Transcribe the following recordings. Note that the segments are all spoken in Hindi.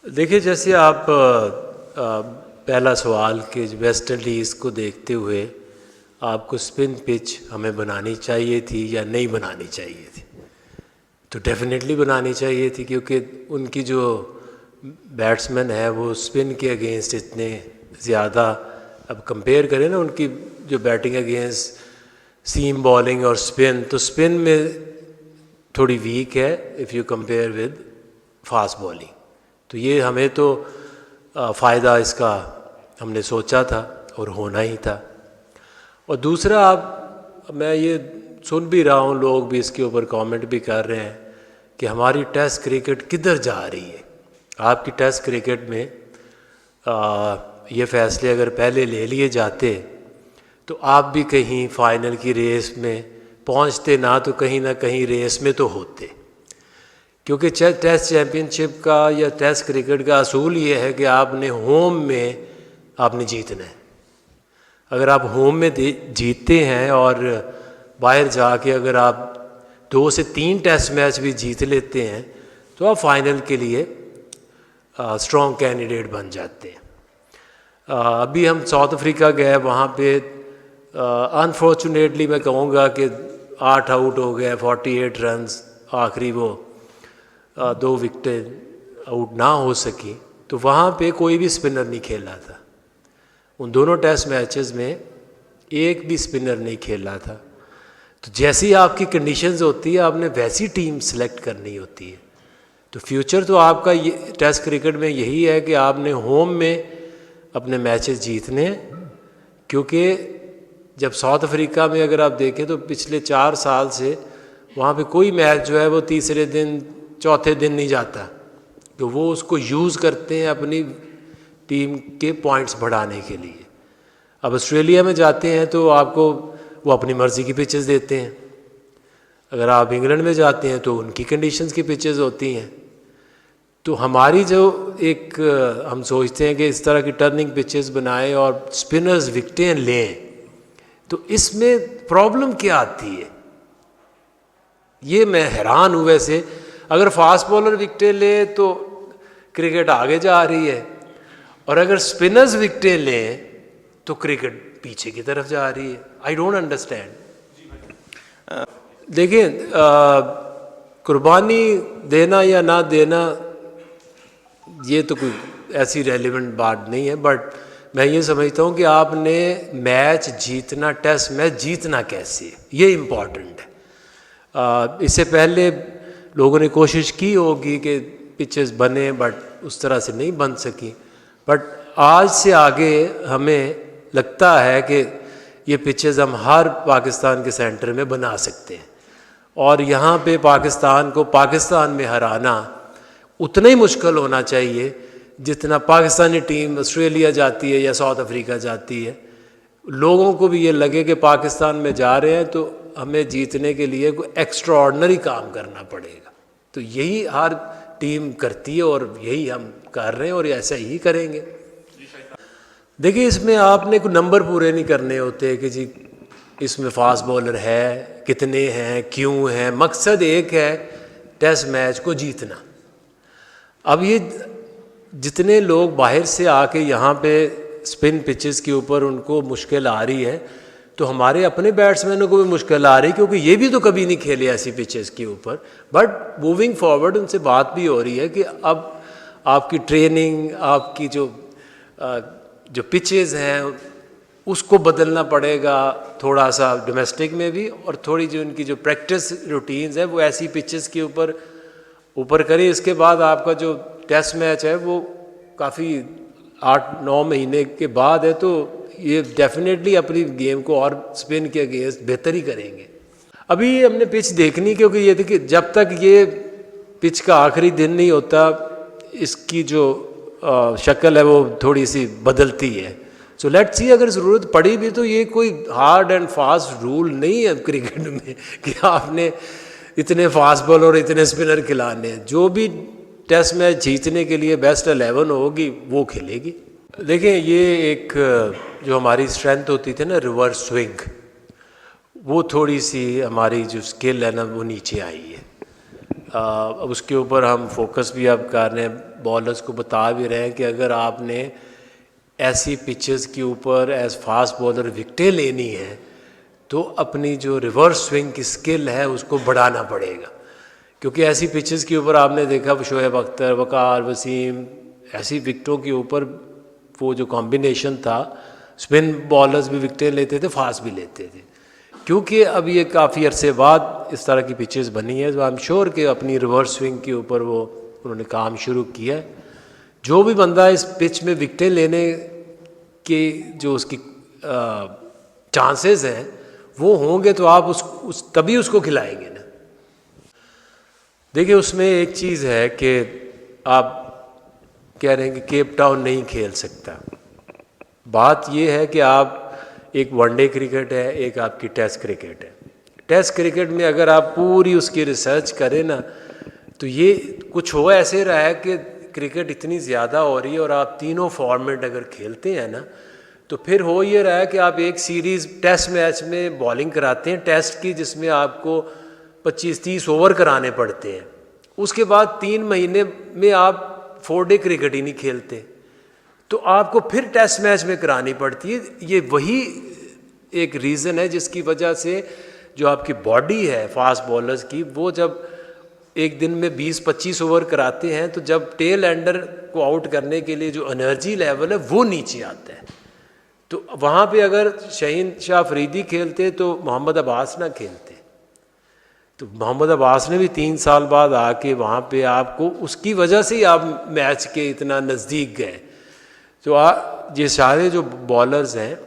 देखिए, जैसे आप पहला सवाल कि वेस्ट इंडीज़ को देखते हुए आपको स्पिन पिच हमें बनानी चाहिए थी या नहीं बनानी चाहिए थी। तो डेफिनेटली बनानी चाहिए थी, क्योंकि उनकी जो बैट्समैन है वो स्पिन के अगेंस्ट इतने ज़्यादा, अब कंपेयर करें ना उनकी जो बैटिंग अगेंस्ट सीम बॉलिंग और स्पिन, तो स्पिन में थोड़ी वीक है if you compare with fast bowling. तो ये हमें तो फ़ायदा इसका हमने सोचा था और होना ही था। और दूसरा, मैं ये सुन भी रहा हूँ, लोग भी इसके ऊपर कमेंट भी कर रहे हैं कि हमारी टेस्ट क्रिकेट किधर जा रही है। आपकी टेस्ट क्रिकेट में ये फ़ैसले अगर पहले ले लिए जाते तो आप भी कहीं फ़ाइनल की रेस में पहुँचते, ना तो कहीं ना कहीं रेस में तो होते। क्योंकि टेस्ट चैम्पियनशिप का या टेस्ट क्रिकेट का असूल ये है कि आपने होम में आपने जीतना है। अगर आप होम में जीतते हैं और बाहर जाके अगर आप 2 से 3 टेस्ट मैच भी जीत लेते हैं तो आप फाइनल के लिए स्ट्रॉन्ग कैंडिडेट बन जाते हैं। अभी हम साउथ अफ्रीका गए, वहाँ पे अनफॉर्चुनेटली मैं कहूँगा कि 8 आउट हो गए, 48 रन्स, आखिरी वो 2 विकेटें आउट ना हो सकी। तो वहाँ पे कोई भी स्पिनर नहीं खेला था। उन दोनों टेस्ट मैचेस में एक भी स्पिनर नहीं खेला था। तो जैसी आपकी कंडीशंस होती है, आपने वैसी टीम सेलेक्ट करनी होती है। तो फ्यूचर तो आपका ये टेस्ट क्रिकेट में यही है कि आपने होम में अपने मैचेस जीतने हैं। क्योंकि जब साउथ अफ्रीका में अगर आप देखें तो पिछले 4 साल से वहाँ पे कोई मैच जो है वो तीसरे दिन चौथे दिन नहीं जाता, तो वो उसको यूज़ करते हैं अपनी टीम के पॉइंट्स बढ़ाने के लिए। अब ऑस्ट्रेलिया में जाते हैं तो आपको वो अपनी मर्ज़ी की पिचेस देते हैं। अगर आप इंग्लैंड में जाते हैं तो उनकी कंडीशंस की पिचेस होती हैं। तो हमारी जो एक हम सोचते हैं कि इस तरह की टर्निंग पिचेस बनाएं और स्पिनर्स विकेटें लें, तो इसमें प्रॉब्लम क्या आती है, ये मैं हैरान हूँ। वैसे अगर फास्ट बॉलर विकेटें ले तो क्रिकेट आगे जा रही है, और अगर स्पिनर्स विकेटें लें तो क्रिकेट पीछे की तरफ जा रही है। I don't understand. देखिए, कुर्बानी देना या ना देना ये तो कोई ऐसी रेलिवेंट बात नहीं है, बट मैं ये समझता हूँ कि आपने मैच जीतना, टेस्ट मैच जीतना कैसे, ये इम्पॉर्टेंट है। इससे पहले लोगों ने कोशिश की होगी कि पिचेस बने, बट उस तरह से नहीं बन सकी। बट आज से आगे हमें लगता है कि ये पिचेस हम हर पाकिस्तान के सेंटर में बना सकते हैं, और यहाँ पे पाकिस्तान को पाकिस्तान में हराना उतना ही मुश्किल होना चाहिए जितना पाकिस्तानी टीम ऑस्ट्रेलिया जाती है या साउथ अफ्रीका जाती है। लोगों को भी ये लगे कि पाकिस्तान में जा रहे हैं तो हमें जीतने के लिए कोई एक्स्ट्राऑर्डिनरी काम करना पड़ेगा। तो यही हर टीम करती है और यही हम कर रहे हैं और ऐसा ही करेंगे। देखिए, इसमें आपने कोई नंबर पूरे नहीं करने होते कि जी इसमें फास्ट बॉलर है, कितने हैं, क्यों हैं। मकसद एक है, टेस्ट मैच को जीतना। अब ये जितने लोग बाहर से आके यहाँ पे स्पिन पिचेस के ऊपर उनको मुश्किल आ रही है, तो हमारे अपने बैट्समैनों को भी मुश्किल आ रही है, क्योंकि ये भी तो कभी नहीं खेले ऐसी पिचेस के ऊपर। बट मूविंग फॉरवर्ड उनसे बात भी हो रही है कि अब आपकी ट्रेनिंग, आपकी जो पिचेस हैं उसको बदलना पड़ेगा थोड़ा सा, डोमेस्टिक में भी, और थोड़ी जो उनकी जो प्रैक्टिस रूटीन्स है वो ऐसी पिचेस के ऊपर करें। इसके बाद आपका जो टेस्ट मैच है वो काफ़ी 8-9 महीने के बाद है, तो ये डेफिनेटली अपनी गेम को और स्पिन के अगेंस्ट बेहतर ही करेंगे। अभी हमने पिच देखनी, क्योंकि ये देखिए जब तक ये पिच का आखिरी दिन नहीं होता, इसकी जो शक्ल है वो थोड़ी सी बदलती है। सो लेट्स सी, अगर ज़रूरत पड़ी भी तो ये कोई हार्ड एंड फास्ट रूल नहीं है क्रिकेट में कि आपने इतने फास्ट बॉलर और इतने स्पिनर खिलाने हैं। जो भी टेस्ट मैच जीतने के लिए बेस्ट 11 होगी वो खेलेगी। देखिए, ये एक जो हमारी स्ट्रेंथ होती थी ना, रिवर्स स्विंग, वो थोड़ी सी हमारी जो स्किल है ना वो नीचे आई है। अब उसके ऊपर हम फोकस भी अब कर रहे हैं, बॉलर्स को बता भी रहे हैं कि अगर आपने ऐसी पिचेस के ऊपर एज फास्ट बॉलर विकेटें लेनी है तो अपनी जो रिवर्स स्विंग की स्किल है उसको बढ़ाना पड़ेगा, क्योंकि ऐसी पिचेस के ऊपर आपने देखा शोएब अख्तर, वकार, वसीम, ऐसी विकेटों के ऊपर वो जो कॉम्बिनेशन था, स्पिन बॉलर्स भी विकेटें लेते थे, फास्ट भी लेते थे, क्योंकि अब ये काफ़ी अरसे बाद इस तरह की पिचेस बनी है। तो आई एम श्योर कि अपनी रिवर्स स्विंग के ऊपर वो उन्होंने काम शुरू किया है। जो भी बंदा इस पिच में विकेटें लेने के जो उसकी चांसेस हैं वो होंगे तो आप तभी उसको खिलाएंगे ना। देखिए उसमें एक चीज़ है कि आप कह रहे हैं कि केप टाउन नहीं खेल सकता। बात ये है कि आप एक वनडे क्रिकेट है, एक आपकी टेस्ट क्रिकेट है। टेस्ट क्रिकेट में अगर आप पूरी उसकी रिसर्च करें ना तो ये कुछ हो ऐसे रहा है कि क्रिकेट इतनी ज़्यादा हो रही है और आप तीनों फॉर्मेट अगर खेलते हैं ना तो फिर हो ये रहा है कि आप एक सीरीज़ टेस्ट मैच में बॉलिंग कराते हैं टेस्ट की, जिसमें आपको 25-30 ओवर कराने पड़ते हैं। उसके बाद 3 महीने में आप 4 डे क्रिकेट ही नहीं खेलते तो आपको फिर टेस्ट मैच में करानी पड़ती है। ये वही एक रीज़न है जिसकी वजह से जो आपकी बॉडी है फास्ट बॉलर्स की, वो जब एक दिन में 20-25 ओवर कराते हैं तो जब टेल एंडर को आउट करने के लिए जो एनर्जी लेवल है वो नीचे आता है। तो वहाँ पे अगर शहीन शाह अफरीदी खेलते तो मोहम्मद अब्बास ना खेलते, तो मोहम्मद अब्बास ने भी 3 साल बाद आके वहाँ पे आपको उसकी वजह से ही आप मैच के इतना नज़दीक गए। तो ये सारे जो बॉलर्स हैं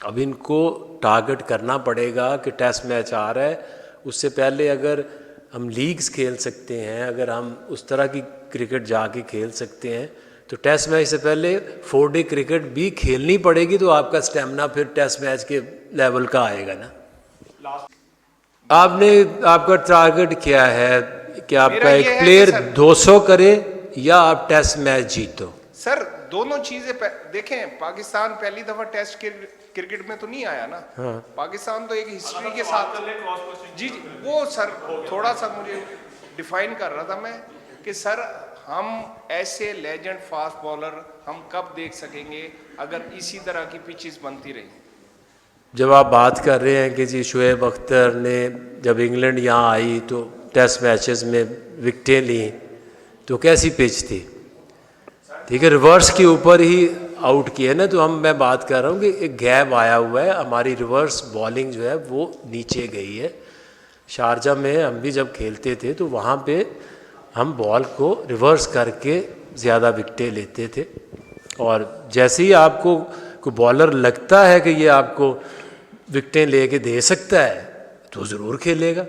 अब इनको टारगेट करना पड़ेगा कि टेस्ट मैच आ रहा है, उससे पहले अगर हम लीग्स खेल सकते हैं, अगर हम उस तरह की क्रिकेट जाके खेल सकते हैं तो टेस्ट मैच से पहले 4 डे क्रिकेट भी खेलनी पड़ेगी, तो आपका स्टेमिना फिर टेस्ट मैच के लेवल का आएगा ना। आपका टारगेट क्या है कि आपका एक प्लेयर 200 करे या आप टेस्ट मैच जीतो? सर दोनों चीजें देखें, पाकिस्तान पहली दफा टेस्ट क्रिकेट में तो नहीं आया ना। हाँ। पाकिस्तान तो एक हिस्ट्री के साथ जी वो सर थोड़ा सा मुझे डिफाइन कर रहा था मैं कि सर हम ऐसे लेजेंड फास्ट बॉलर हम कब देख सकेंगे अगर इसी तरह की पिचेस बनती रही। जब आप बात कर रहे हैं कि जी शोएब अख्तर ने जब इंग्लैंड यहाँ आई तो टेस्ट मैचेस में विकेटें ली, तो कैसी पिच थी? ठीक है, रिवर्स के ऊपर ही आउट किए ना। तो मैं बात कर रहा हूँ कि एक गैप आया हुआ है, हमारी रिवर्स बॉलिंग जो है वो नीचे गई है। शारजा में हम भी जब खेलते थे तो वहाँ पे हम बॉल को रिवर्स करके ज़्यादा विकेटें लेते थे, और जैसे ही आपको कोई बॉलर लगता है कि ये आपको विकेटें लेके दे सकता है तो ज़रूर खेलेगा।